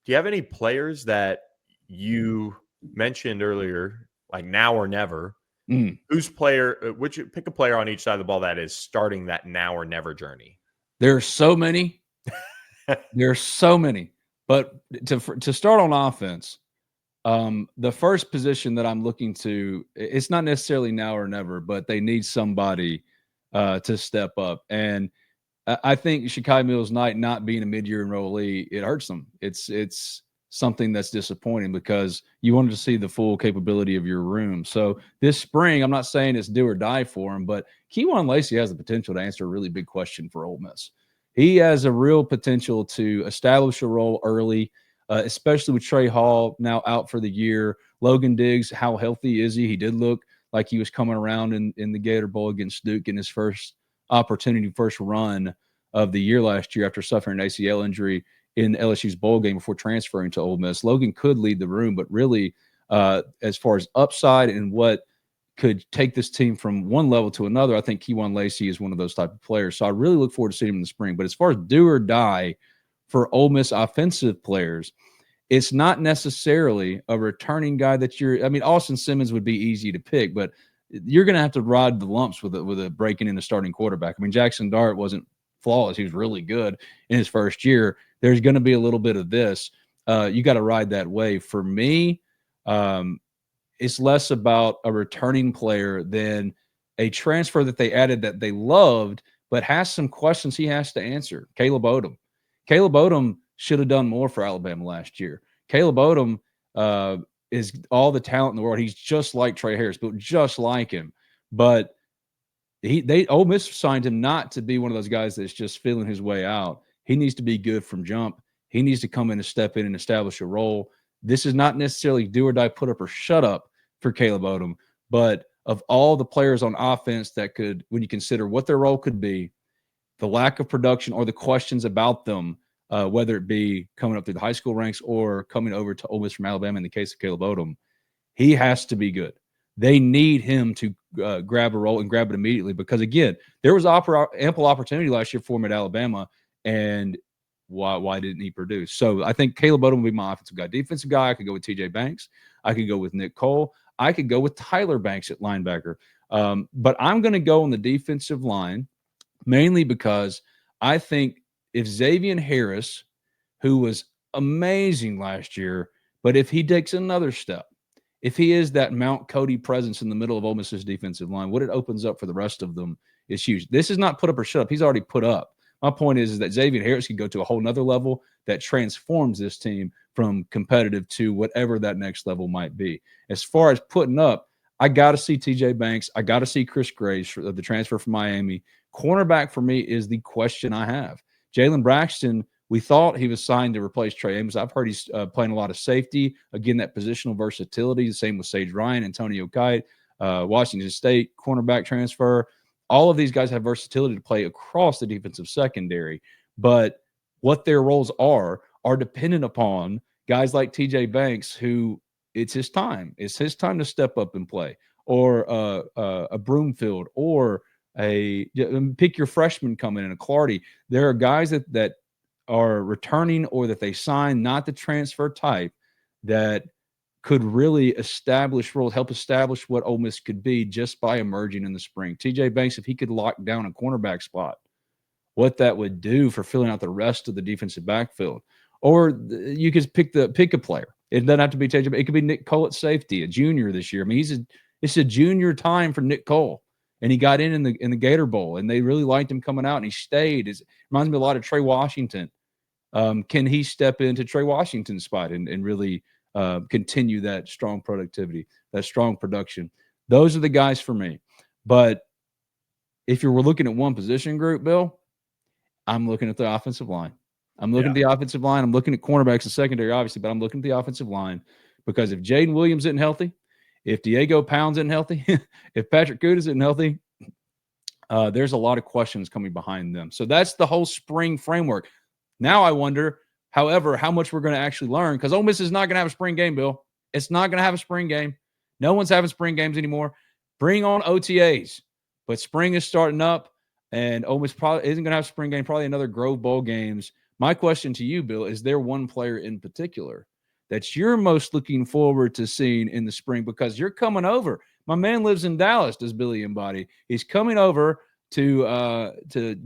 Do you have any players that you mentioned earlier, like now or never? Whose player? Pick a player on each side of the ball that is starting that now or never journey. There are so many. But to start on offense, the first position that I'm looking to, it's not necessarily now or never, but they need somebody to step up. And I think Shakai Mills-Knight not being a mid-year enrollee, it hurts them. It's something that's disappointing because you wanted to see the full capability of your room. So this spring, I'm not saying it's do or die for him, but Kewan Lacey has the potential to answer a really big question for Ole Miss. He has a real potential to establish a role early, especially with Trey Hall now out for the year. Logan Diggs, how healthy is he? He did look like he was coming around in the Gator Bowl against Duke in his first opportunity, first run of the year last year after suffering an ACL injury in LSU's bowl game before transferring to Ole Miss. Logan could lead the room, but really, as far as upside and what could take this team from one level to another, I think Kewan Lacey is one of those type of players. So I really look forward to seeing him in the spring. But as far as do or die for Ole Miss offensive players, it's not necessarily a returning guy that Austin Simmons would be easy to pick, but you're going to have to ride the lumps with a breaking in the starting quarterback. I mean, Jackson Dart wasn't flawless. He was really good in his first year. There's going to be a little bit of this. You got to ride that wave. For me, it's less about a returning player than a transfer that they added that they loved, but has some questions he has to answer. Caleb Odom. Caleb Odom should have done more for Alabama last year. Caleb Odom is all the talent in the world. He's just like Trey Harris, built just like him. But Ole Miss signed him not to be one of those guys that's just feeling his way out. He needs to be good from jump. He needs to come in and step in and establish a role. This is not necessarily do or die, put up or shut up for Caleb Odom, but of all the players on offense that could, when you consider what their role could be, the lack of production or the questions about them, whether it be coming up through the high school ranks or coming over to Ole Miss from Alabama in the case of Caleb Odom, he has to be good. They need him to grab a role and grab it immediately because, again, there was ample opportunity last year for him at Alabama, and why didn't he produce? So I think Caleb Odom will be my offensive guy. Defensive guy, I could go with TJ Banks. I could go with Nick Cole. I could go with Tyler Banks at linebacker. But I'm going to go on the defensive line mainly because I think if Xavier Harris, who was amazing last year, but if he takes another step, if he is that Mount Cody presence in the middle of Ole Miss's defensive line, what it opens up for the rest of them is huge. This is not put up or shut up. He's already put up. My point is that Xavier Harris can go to a whole nother level that transforms this team from competitive to whatever that next level might be. As far as putting up, I got to see TJ Banks. I got to see Chris Graves, the transfer from Miami. Cornerback for me is the question I have. Jalen Braxton, we thought he was signed to replace Trey Amos. I've heard he's playing a lot of safety. Again, that positional versatility. The same with Sage Ryan, Antonio Kite, Washington State cornerback transfer. All of these guys have versatility to play across the defensive secondary, but what their roles are dependent upon guys like TJ Banks, who it's his time. It's his time to step up and play, or a Broomfield, or pick your freshman coming in, a Clardy. There are guys that are returning or that they sign, not the transfer type, that could really help establish what Ole Miss could be just by emerging in the spring. TJ Banks, if he could lock down a cornerback spot, what that would do for filling out the rest of the defensive backfield. Or you could pick a player. It doesn't have to be TJ Banks. It could be Nick Cole at safety, a junior this year. I mean, it's a junior time for Nick Cole. And he got in the Gator Bowl, and they really liked him coming out, and he stayed. It reminds me a lot of Trey Washington. Can he step into Trey Washington's spot and really continue that strong productivity, that strong production? Those are the guys for me. But if you were looking at one position group, Bill, I'm looking at the offensive line. I'm looking at the offensive line. I'm looking at cornerbacks and secondary, obviously, but I'm looking at the offensive line because if Jaden Williams isn't healthy, if Diego Pounds isn't healthy, if Patrick Kutas isn't healthy, there's a lot of questions coming behind them. So that's the whole spring framework. Now I wonder, however, how much we're going to actually learn, because Ole Miss is not going to have a spring game, Bill. It's not going to have a spring game. No one's having spring games anymore. Bring on OTAs. But spring is starting up, and Ole Miss probably isn't going to have a spring game, probably another Grove Bowl games. My question to you, Bill, is there one player in particular that you're most looking forward to seeing in the spring? Because you're coming over. My man lives in Dallas, does Billy Embody. He's coming over to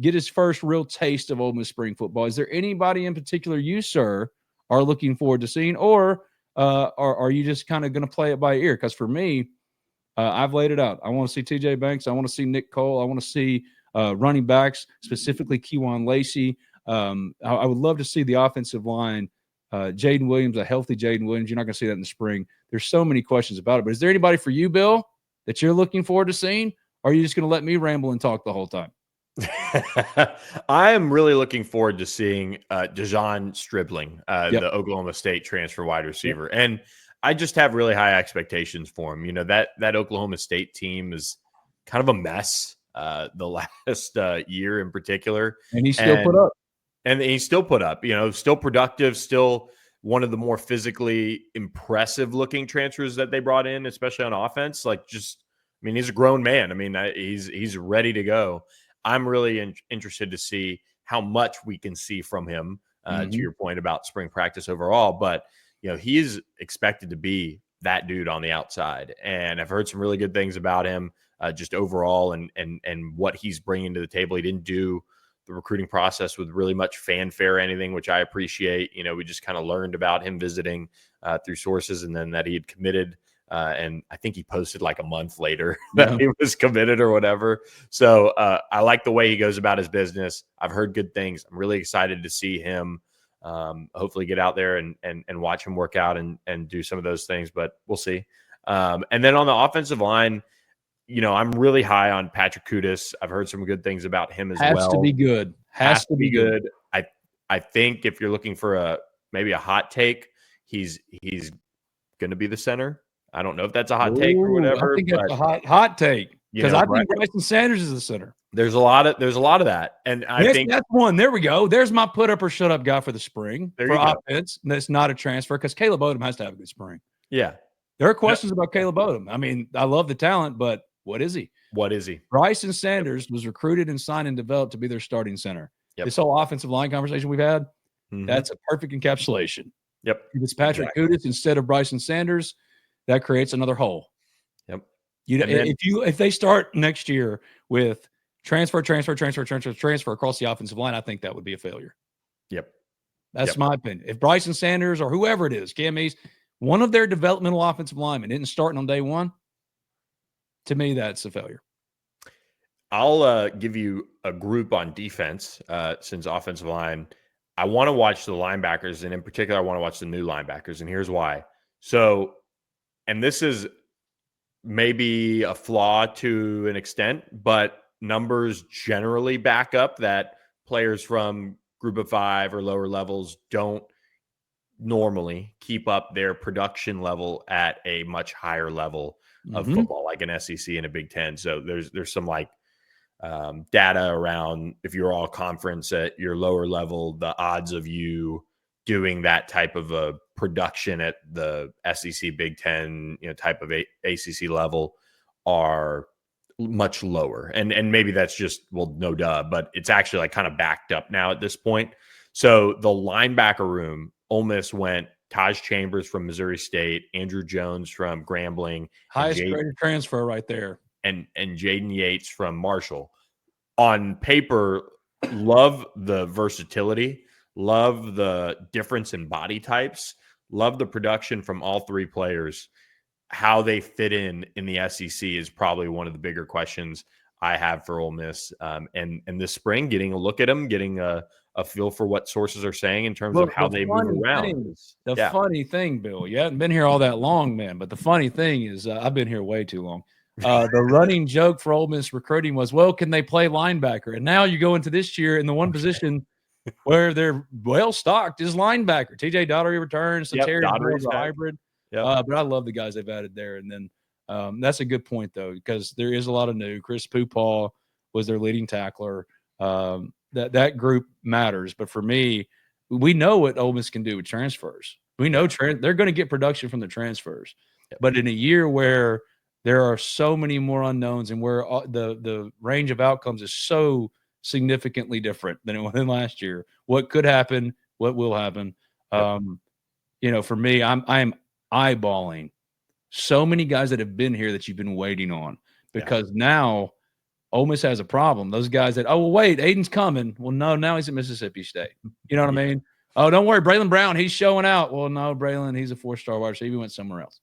get his first real taste of Ole Miss Spring football. Is there anybody in particular you, sir, are looking forward to seeing, or are you just kind of going to play it by ear? Because for me, I've laid it out. I want to see T.J. Banks. I want to see Nick Cole. I want to see running backs, specifically Kewan Lacey. I would love to see the offensive line, Jaden Williams, a healthy Jaden Williams. You're not going to see that in the spring. There's so many questions about it. But is there anybody for you, Bill, that you're looking forward to seeing? Or are you just going to let me ramble and talk the whole time? I am really looking forward to seeing Dejon Stribling, the Oklahoma State transfer wide receiver. Yep. And I just have really high expectations for him. You know, that Oklahoma State team is kind of a mess the last year in particular. And he still put up. And he still put up, you know, still productive, still one of the more physically impressive looking transfers that they brought in, especially on offense. Like, just, I mean, he's a grown man. I mean, he's ready to go. I'm really interested to see how much we can see from him, to your point about spring practice overall. But, you know, he is expected to be that dude on the outside. And I've heard some really good things about him just overall and what he's bringing to the table. He didn't do the recruiting process with really much fanfare or anything, which I appreciate. You know, we just kind of learned about him visiting through sources, and then that he had committed. And I think he posted like a month later that he was committed or whatever. So I like the way he goes about his business. I've heard good things. I'm really excited to see him hopefully get out there and watch him work out and do some of those things, but we'll see. And then on the offensive line, you know, I'm really high on Patrick Kudus. I've heard some good things about him as well. Has to be good. Has to be good. I think if you're looking for maybe a hot take, he's going to be the center. I don't know if that's a hot take or whatever. I think that's a hot take, because I think Bryson Sanders is the center. There's a lot of that, and I think that's one. There we go. There's my put up or shut up guy for the spring for offense. That's not a transfer, because Caleb Odom has to have a good spring. Yeah, there are questions about Caleb Odom. I mean, I love the talent, but what is he? What is he? Bryson Sanders was recruited and signed and developed to be their starting center. Yep. This whole offensive line conversation we've had, that's a perfect encapsulation. Yep. If it's Patrick Kudus instead of Bryson Sanders, that creates another hole. Yep. If they start next year with transfer across the offensive line, I think that would be a failure. Yep. That's my opinion. If Bryson Sanders or whoever it is, Cam East, one of their developmental offensive linemen isn't starting on day one, to me, that's a failure. I'll give you a group on defense since offensive line. I want to watch the linebackers, and in particular, I want to watch the new linebackers, and here's why. So, and this is maybe a flaw to an extent, but numbers generally back up that players from group of 5 or lower levels don't normally keep up their production level at a much higher level of football, like an SEC and a Big Ten. So there's some like data around, if you're all conference at your lower level, the odds of you doing that type of a production at the SEC, Big Ten, you know, type of ACC level are much lower. And maybe that's just, well, no duh, but it's actually like kind of backed up now at this point. So the linebacker room, Ole Miss went Taj Chambers from Missouri State, Andrew Jones from Grambling, highest graded transfer right there, and Jaden Yates from Marshall. On paper, love the versatility, love the difference in body types, love the production from all three players. How they fit in the SEC is probably one of the bigger questions I have for Ole Miss. And this spring, getting a look at them, getting a feel for what sources are saying in terms of how they move around. Funny thing, Bill, you haven't been here all that long, man. But the funny thing is, I've been here way too long. The running joke for Ole Miss recruiting was, well, can they play linebacker? And now you go into this year in the one position where they're well stocked is linebacker. TJ Daugherty returns, so Terry Daugherty's a hybrid. But I love the guys they've added there. And then that's a good point, though, because there is a lot of new. Chris Pupaw was their leading tackler. That group matters. But for me, we know what Ole Miss can do with transfers. We know they're going to get production from the transfers. But in a year where there are so many more unknowns and where the range of outcomes is so significantly different than last year. What could happen, what will happen. For me, I'm eyeballing so many guys that have been here that you've been waiting on, because now Ole Miss has a problem. Those guys that, oh, well, wait, Aiden's coming. Well, no, now he's at Mississippi State. You know what I mean? Oh, don't worry, Braylon Brown, he's showing out. Well, no, Braylon, he's a 4-star wide receiver. He went somewhere else.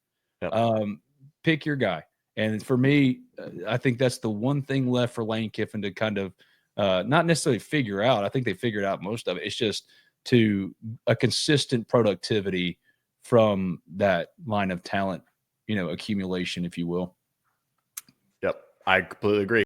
Pick your guy. And for me, I think that's the one thing left for Lane Kiffin to kind of not necessarily figure out. I think they figured out most of it. It's just to a consistent productivity from that line of talent, accumulation, if you will. Yep. I completely agree.